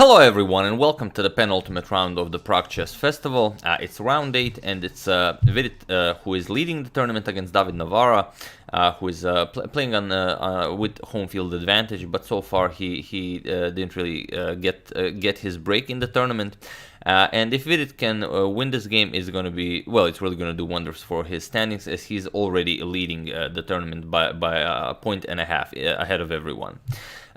Hello everyone and welcome to the penultimate round of the Prague Chess Festival. It's round 8 and it's Vidit who is leading the tournament against David Navara, who is playing on with home field advantage, but so far he didn't really get his break in the tournament. And if Vidit can win this game, it's going to be, well, it's really going to do wonders for his standings, as he's already leading the tournament by a point and a half ahead of everyone.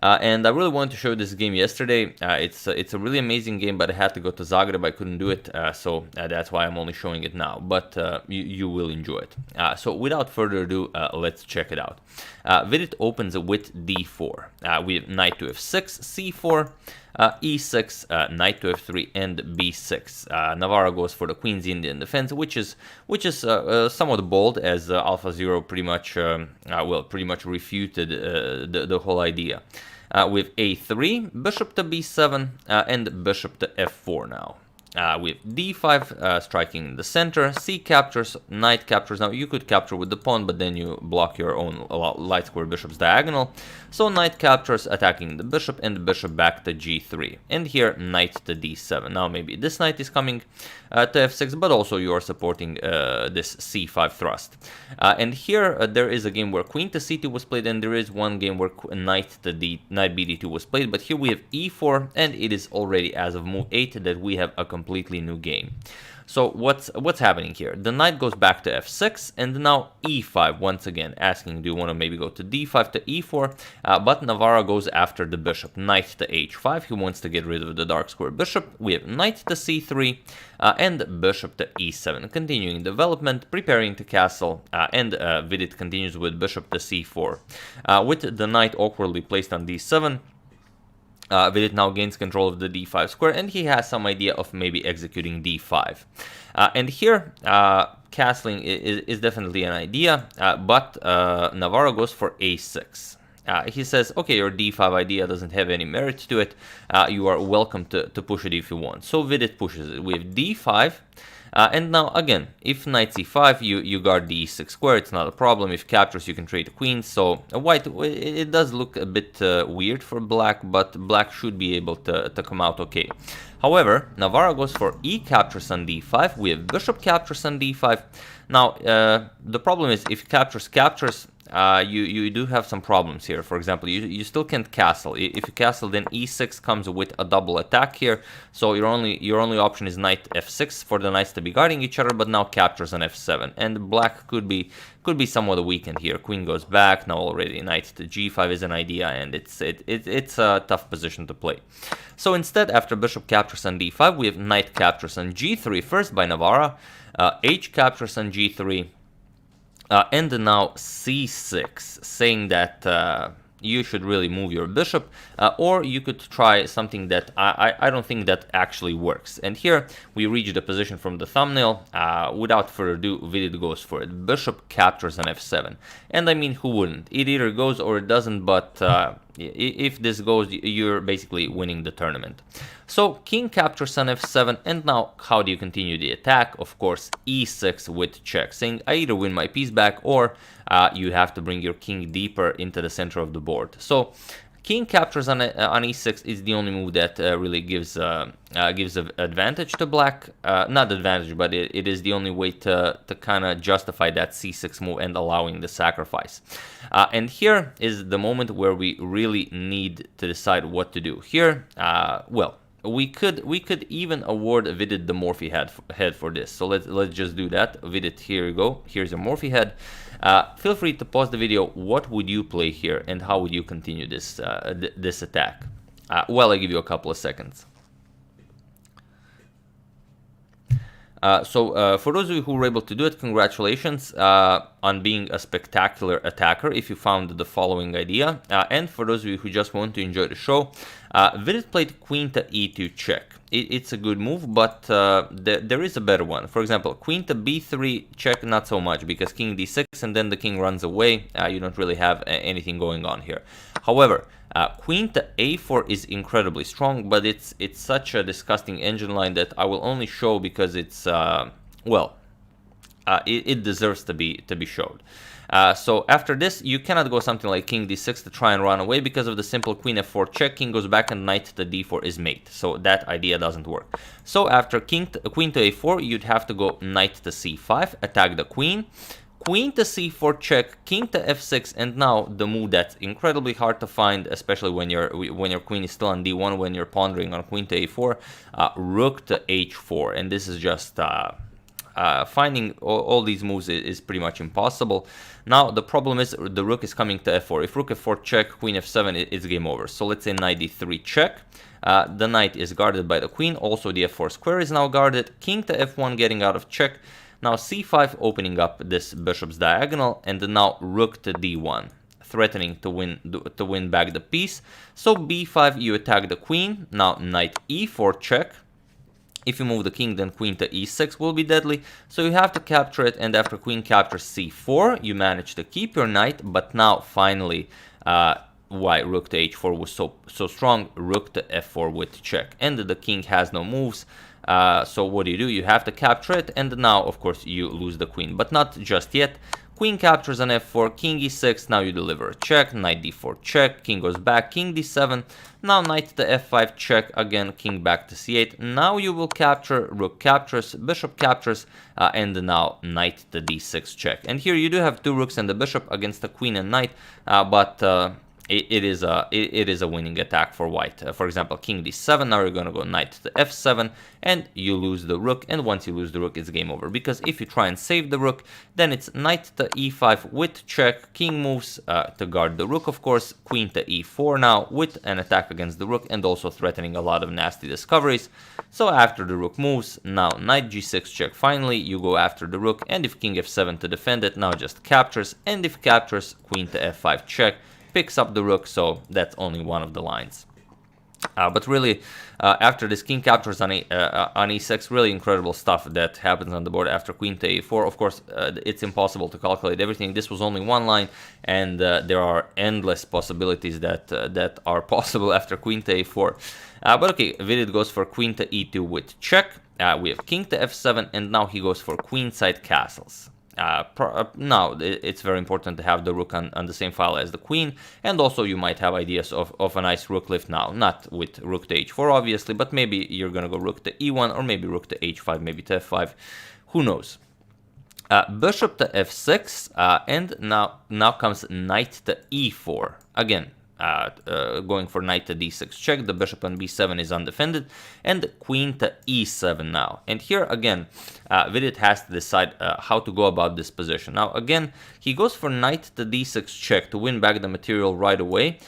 And I really wanted to show this game yesterday. It's a really amazing game, but I had to go to Zagreb. I couldn't do it, so that's why I'm only showing it now. But you will enjoy it. So without further ado, let's check it out. Vidit opens with d4. We have knight to f6, c4, e6, knight to f3, and b6. Navara goes for the Queen's Indian defense, which is somewhat bold, as AlphaZero pretty much refuted the whole idea. With a3, bishop to b7, and bishop to f4 now. With d5 striking the center, c captures, knight captures. Now you could capture with the pawn, but then you block your own light square bishop's diagonal. So knight captures, attacking the bishop, and the bishop back to g3. And here knight to d7. Now maybe this knight is coming to f6, but also you are supporting this c5 thrust. And here there is a game where queen to c2 was played, and there is one game where knight bd2 was played. But here we have e4, and it is already as of move 8 that we have a completely new game. So what's happening here? The knight goes back to f6, and now e5 once again, asking, do you want to maybe go to d5 to e4? But Navara goes after the bishop, knight to h5. He wants to get rid of the dark square bishop. We have knight to c3 and bishop to e7. Continuing development, preparing to castle, and Vidit continues with bishop to c4. With the knight awkwardly placed on d7, Vidit now gains control of the d5 square, and he has some idea of maybe executing d5. And here, castling is definitely an idea, but Navara goes for a6. He says, okay, your d5 idea doesn't have any merit to it. You are welcome to push it if you want. So Vidit pushes it with d5. And now again, if knight c5, you guard the e6 square, it's not a problem. If captures, you can trade the queen. So white, it does look a bit weird for black, but black should be able to come out okay. However, Navara goes for e captures on d5. We have bishop captures on d5. Now, the problem is if captures, you do have some problems here. For example, you still can't castle. If you castle, then e6 comes with a double attack here. So your only option is knight f6 for the knights to be guarding each other, but now captures on f7, and black could be somewhat weakened here. Queen goes back. Now already knight to g5 is an idea, and it's a tough position to play. So instead, after bishop captures on d5, we have knight captures on g3 first by Navara, h captures on g3. And now c6, saying that you should really move your bishop, or you could try something that I don't think that actually works. And here we reach the position from the thumbnail. Without further ado, Vidit goes for it. Bishop captures on f7. And I mean, who wouldn't? It either goes or it doesn't, but if this goes, you're basically winning the tournament. So king captures on f7, and now how do you continue the attack? Of course, e6 with check, saying I either win my piece back, or you have to bring your king deeper into the center of the board. So king captures on e6 is the only move that really gives advantage to black. Not advantage, but it is the only way to kind of justify that c6 move and allowing the sacrifice. And here is the moment where we really need to decide what to do. Here, well, we could even award Vidit the Morphy head for this. So let's just do that. Vidit, here you go. Here's a Morphy head. Feel free to pause the video. What would you play here, and how would you continue this this attack? Well, I give you a couple of seconds. So for those of you who were able to do it, congratulations on being a spectacular attacker if you found the following idea. And for those of you who just want to enjoy the show, Vidit played queen to e2 check. It's a good move, but there is a better one. For example, queen to b3 check, not so much, because king d6 and then the king runs away. You don't really have anything going on here. However, queen to a4 is incredibly strong, but it's such a disgusting engine line that I will only show because it's well, it deserves to be showed. So after this, you cannot go something like king d6 to try and run away because of the simple queen f4 check, king goes back, and knight to d4 is mate. So that idea doesn't work. So after queen to a4, you'd have to go knight to c5, attack the queen, queen to c4 check, king to f6, and now the move that's incredibly hard to find, especially when your queen is still on d1, when you're pondering on queen to a4, rook to h4, and this is just finding all these moves is pretty much impossible. Now the problem is the rook is coming to f4. If rook f4 check, queen f7, it's game over. So let's say knight d3 check. The knight is guarded by the queen. Also the f4 square is now guarded. King to f1 getting out of check. Now c5 opening up this bishop's diagonal, and now rook to d1, threatening to win back the piece. So b5, you attack the queen. Now knight e4 check. If you move the king, then queen to e6 will be deadly, so you have to capture it, and after queen captures c4, you manage to keep your knight, but now finally, why rook to h4 was so strong, rook to f4 with check, and the king has no moves. So what do? You have to capture it, and now of course you lose the queen, but not just yet. Queen captures on f4, king e6, now you deliver a check, knight d4 check, king goes back, king d7, now knight to f5 check, again king back to c8, now you will capture, rook captures, bishop captures, and now knight to d6 check. And here you do have two rooks and the bishop against the queen and knight, but it is a winning attack for white. For example, king d7, now you're going to go knight to f7, and you lose the rook, and once you lose the rook, it's game over, because if you try and save the rook, then it's knight to e5 with check, king moves to guard the rook, of course, queen to e4 now with an attack against the rook, and also threatening a lot of nasty discoveries. So after the rook moves, now knight g6 check, finally you go after the rook, and if king f7 to defend it, now just captures, and if captures, queen to f5 check, picks up the rook, so that's only one of the lines. But really, after this king captures on e6, really incredible stuff that happens on the board after queen to a4. Of course, it's impossible to calculate everything. This was only one line, and there are endless possibilities that are possible after queen to a4. But okay, Vidit goes for queen to e2 with check. We have king to f7, and now he goes for queenside castles. Now, it's very important to have the rook on the same file as the queen, and also you might have ideas of a nice rook lift now, not with rook to h4 obviously, but maybe you're gonna go rook to e1, or maybe rook to h5, maybe to f5, who knows. Bishop to f6, and now comes knight to e4, again, going for knight to d6 check, the bishop on b7 is undefended, and queen to e7 now. And here again, Vidit has to decide how to go about this position. Now again, he goes for knight to d6 check to win back the material right away.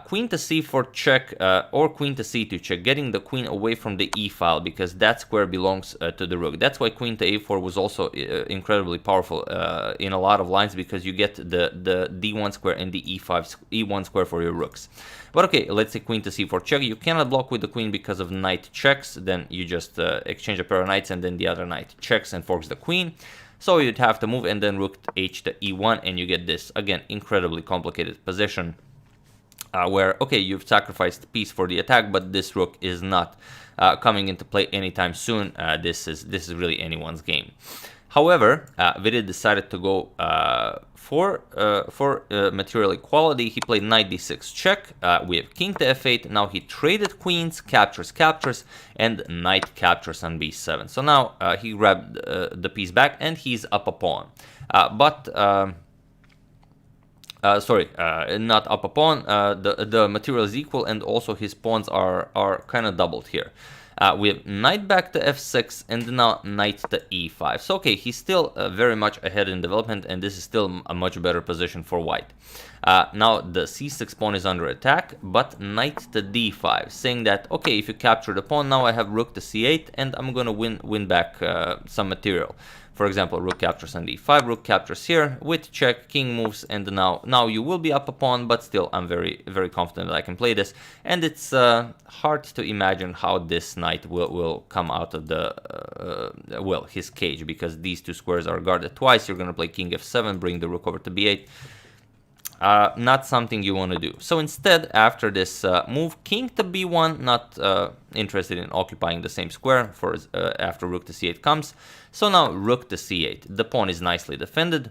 Queen to c4 check, or queen to c2 check, getting the queen away from the e file, because that square belongs to the rook. That's why queen to a4 was also incredibly powerful in a lot of lines, because you get the d1 square and the e1 square for your rooks. But okay, let's say queen to c4 check. You cannot block with the queen because of knight checks. Then you just exchange a pair of knights, and then the other knight checks and forks the queen. So you'd have to move, and then rook h to e1, and you get this, again, incredibly complicated position. Where, okay, you've sacrificed piece for the attack, but this rook is not coming into play anytime soon. This is really anyone's game. However, Vidit decided to go for material equality. He played knight d6 check. We have king to f8. Now he traded queens, captures, and knight captures on b7. So now he grabbed the piece back, and he's up a pawn. Not up a pawn. The material is equal, and also his pawns are kind of doubled here. We have knight back to f6, and now knight to e5. So okay, he's still very much ahead in development, and this is still a much better position for white. Now the c6 pawn is under attack, but knight to d5, saying that, okay, if you capture the pawn, now I have rook to c8, and I'm gonna win back some material. For example, rook captures on d5, rook captures here with check, king moves, and now you will be up a pawn, but still I'm very, very confident that I can play this. And it's hard to imagine how this knight will come out of his cage, because these two squares are guarded twice. You're going to play king f7, bring the rook over to b8. Not something you want to do. So instead, after this move, king to b1, not interested in occupying the same square for after rook to c8 comes. So now rook to c8. The pawn is nicely defended.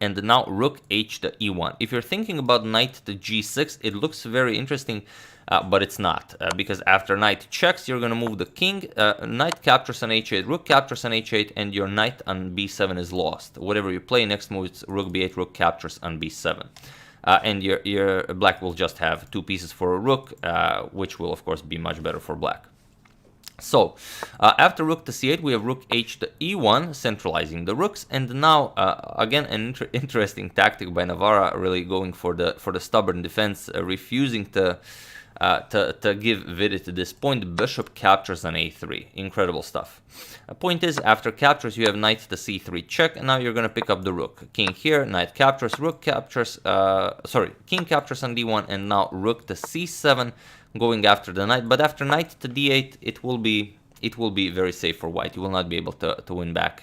And now rook h to e1. If you're thinking about knight to g6, it looks very interesting, but it's not. Because after knight checks, you're going to move the king, knight captures on h8, rook captures on h8, and your knight on b7 is lost. Whatever you play, next move is rook b8, rook captures on b7. And your black will just have 2 pieces for a rook, which will of course be much better for black. So, after rook to c8, we have rook h to e1, centralizing the rooks, and now, again, an interesting tactic by Navara, really going for the stubborn defense, refusing to give Vidit this point. Bishop captures on a3. Incredible stuff. Point is, after captures, you have knight to c3 check, and now you're going to pick up the rook. King here, knight captures, rook captures, king captures on d1, and now rook to c7, going after the knight. But after knight to d8, it will be very safe for white. You will not be able to win back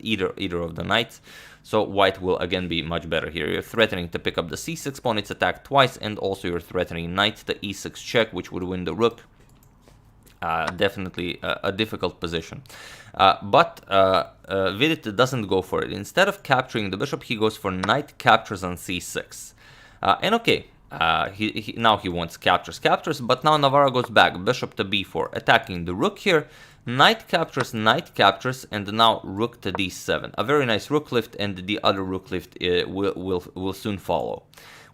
either of the knights. So white will again be much better here. You're threatening to pick up the c6 pawn. It's attacked twice, and also you're threatening knight to e6 check, which would win the rook. Definitely a difficult position. But Vidit doesn't go for it. Instead of capturing the bishop, he goes for knight captures on c6. And okay, now he wants captures, but now Navara goes back, bishop to b4, attacking the rook here, knight captures, and now rook to d7. A very nice rook lift, and the other rook lift will soon follow.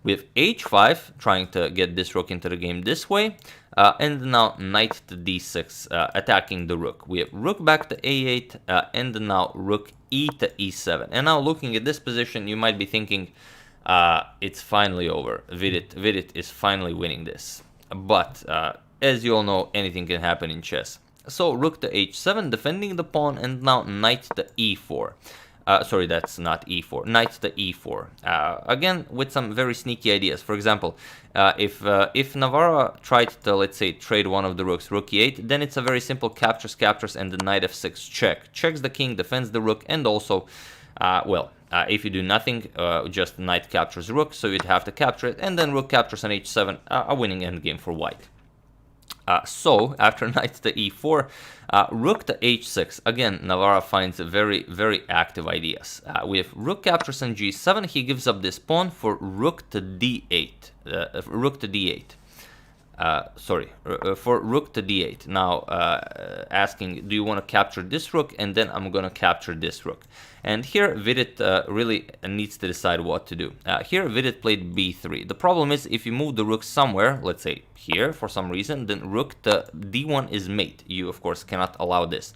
We have h5, trying to get this rook into the game this way, and now knight to d6, attacking the rook. We have rook back to a8, and now rook e to e7. And now looking at this position, you might be thinking, it's finally over. Vidit is finally winning this. But as you all know, anything can happen in chess. So rook to h7, defending the pawn, and now knight to e4. Sorry, that's not e4. Knight to e4. Again, with some very sneaky ideas. For example, if Navara tried to, let's say, trade one of the rooks, rook e8, then it's a very simple captures, and the knight f6 check. Checks the king, defends the rook, and also, if you do nothing, just knight captures rook, so you'd have to capture it, and then rook captures on h7, a winning endgame for white. So, after knight to e4, rook to h6. Again, Navara finds very, very active ideas. We have rook captures on g7. He gives up this pawn for rook to d8. For rook to d8. Now, asking, do you want to capture this rook? And then I'm going to capture this rook. And here, Vidit really needs to decide what to do. Here, Vidit played b3. The problem is, if you move the rook somewhere, let's say here, for some reason, then rook to d1 is mate. You, of course, cannot allow this.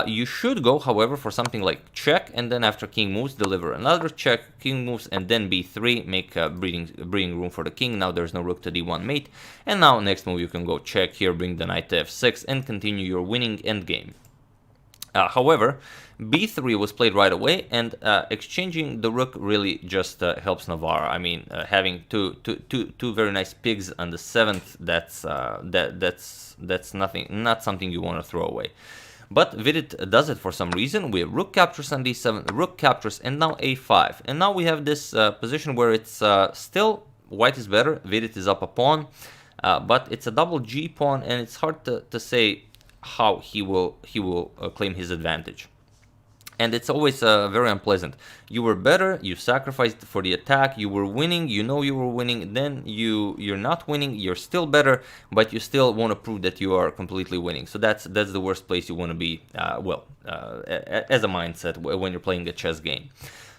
You should go, however, for something like check, and then after king moves, deliver another check, king moves, and then b3, make breathing room for the king. Now there's no rook to d1 mate, and now next move you can go check here, bring the knight to f6, and continue your winning endgame. However, b3 was played right away, and exchanging the rook really just helps Navara. I mean, having two very nice pigs on the 7th, that's not something you want to throw away. But Vidit does it for some reason. We have rook captures on d7, rook captures, and now a5. And now we have this position where it's still white is better, Vidit is up a pawn, but it's a double g pawn, and it's hard to say how he will claim his advantage. And it's always very unpleasant. You were better, you sacrificed for the attack, you were winning, you know you were winning, then you're not winning, you're still better, but you still want to prove that you are completely winning. So that's the worst place you want to be, as a mindset when you're playing a chess game.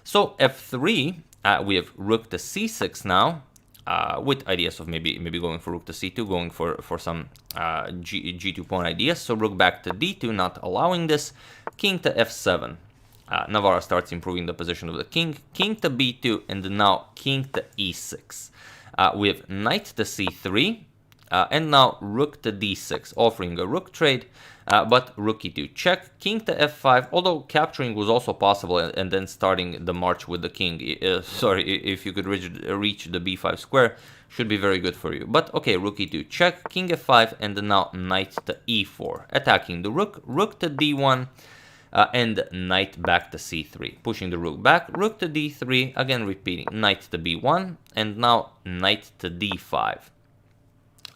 So f3, we have rook to c6 now, with ideas of maybe going for rook to c2, going for some g2 pawn ideas. So rook back to d2, not allowing this. King to f7. Navara starts improving the position of the king. King to b2, and now king to e6. We have knight to c3, and now rook to d6, offering a rook trade, but rook e2 check, king to f5, although capturing was also possible, and then starting the march with the king. If you could reach the b5 square, should be very good for you. But okay, rook e2 check, king f5, and now knight to e4, attacking the rook, rook to d1, and knight back to c3, pushing the rook back, rook to d3, again repeating, knight to b1, and now knight to d5.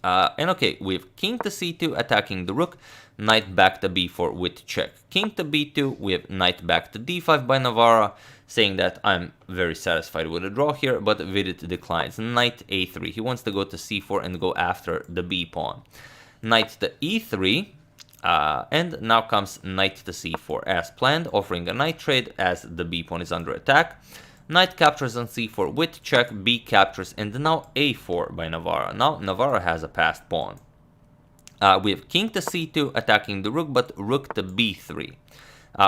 And okay, we have king to c2 attacking the rook, knight back to b4 with check. King to b2, we have knight back to d5 by Navara, saying that I'm very satisfied with a draw here, but Vidit declines. Knight a3, he wants to go to c4 and go after the b pawn. Knight to e3, and now comes knight to c4 as planned, offering a knight trade as the b pawn is under attack. Knight captures on c4 with check, b captures, and now a4 by Navara. Now Navara has a passed pawn. We have king to c2 attacking the rook, but rook to b3.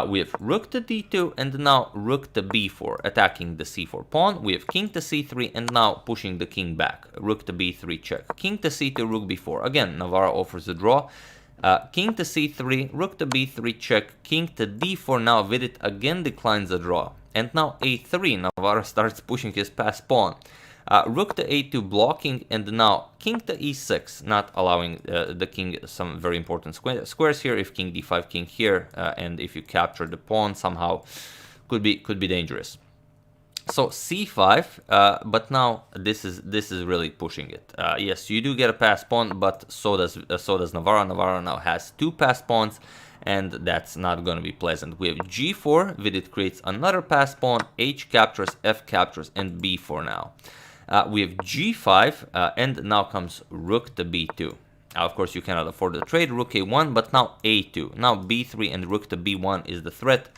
We have rook to d2 and now rook to b4 attacking the c4 pawn. We have king to c3 and now pushing the king back. Rook to b3 check. King to c2, rook b4. Again, Navara offers a draw. King to c3, rook to b3 check. King to d4. Now Vidit again declines a draw. And now a3, Navara starts pushing his passed pawn. Rook to a2 blocking, and now king to e6, not allowing the king some very important squares here. If king d5, king here, and if you capture the pawn somehow, could be dangerous. So c5, but now this is really pushing it. Yes, you do get a passed pawn, but so does Navara. Navara now has two passed pawns, and that's not going to be pleasant. We have g4, Vidit creates another passed pawn, h captures, f captures, and b4 now. We have g5, and now comes rook to b2. Of course, you cannot afford the trade, rook a1, but now a2. Now b3 and rook to b1 is the threat.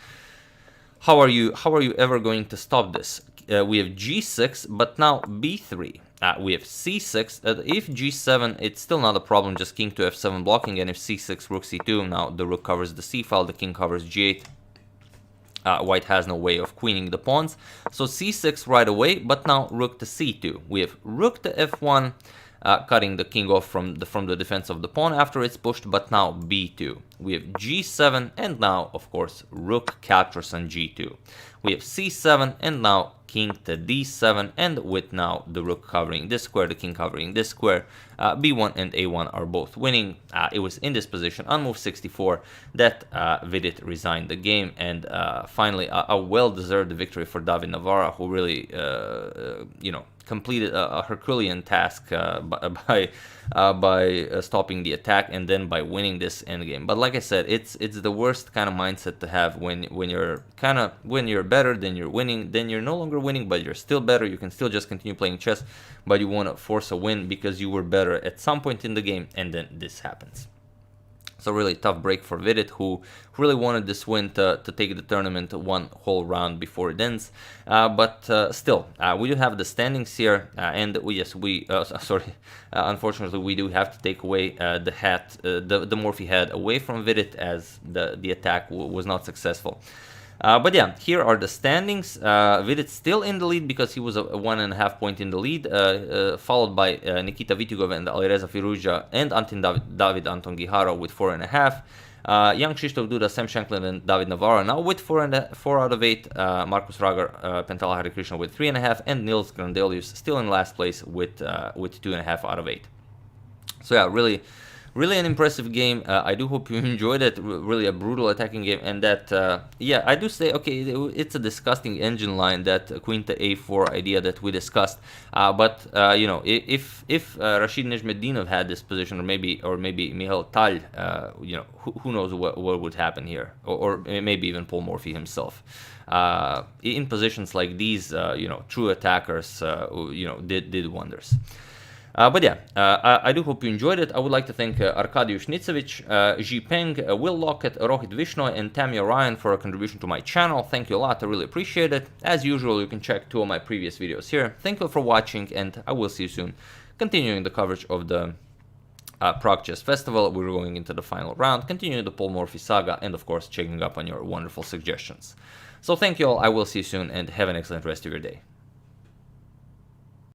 How are you ever going to stop this? We have g6, but now b3. We have c6. If g7, it's still not a problem, just king to f7 blocking, and if c6, rook c2, now the rook covers the c file, the king covers g8. White has no way of queening the pawns. So c6 right away, but now rook to c2. We have rook to f1, cutting the king off from the defense of the pawn after it's pushed, but now b2. We have g7, and now, of course, rook captures on g2. We have c7, and now king to d7, and with now the rook covering this square, the king covering this square, b1 and a1 are both winning. It was in this position on move 64 that Vidit resigned the game, and finally a well-deserved victory for David Navara, who really, completed a Herculean task by stopping the attack and then by winning this endgame. But like I said, it's the worst kind of mindset to have when you're better, then you're winning, then you're no longer winning, but you're still better. You can still just continue playing chess, but you want to force a win because you were better at some point in the game, and then this happens. So really tough break for Vidit, who really wanted this win to take the tournament one whole round before it ends. But still, we do have the standings here, and unfortunately, we do have to take away the hat, the Morphy head away from Vidit, as the attack was not successful. But yeah, here are the standings. Vidit still in the lead because he was a 1.5 point in the lead, followed by Nikita Vitigov and Alireza Firuja and David Anton Gihara with 4.5. Young Krzysztof Duda, Sam Shanklin, and David Navara now with 4 out of 8. Marcus Ragar, Pentala Harikrishna with 3.5, and Nils Grandelius still in last place with 2.5 out of 8. So yeah, really an impressive game. I do hope you enjoyed it. Really a brutal attacking game, and that I do say, okay, it's a disgusting engine line, that queen to a4 idea that we discussed. But if Rashid Nejmetdinov had this position, or maybe Mihail Tal, who knows what would happen here, or maybe even Paul Morphy himself. In positions like these, true attackers, did wonders. But yeah, I do hope you enjoyed it. I would like to thank Arkadiusz Nitsevich, Ji Peng, Will Lockett, Rohit Vishnoy, and Tamia Ryan for a contribution to my channel. Thank you a lot, I really appreciate it. As usual, you can check 2 of my previous videos here. Thank you for watching, and I will see you soon. Continuing the coverage of the Prague Chess Festival, we're going into the final round, continuing the Paul Morphy saga, and of course checking up on your wonderful suggestions. So thank you all, I will see you soon, and have an excellent rest of your day.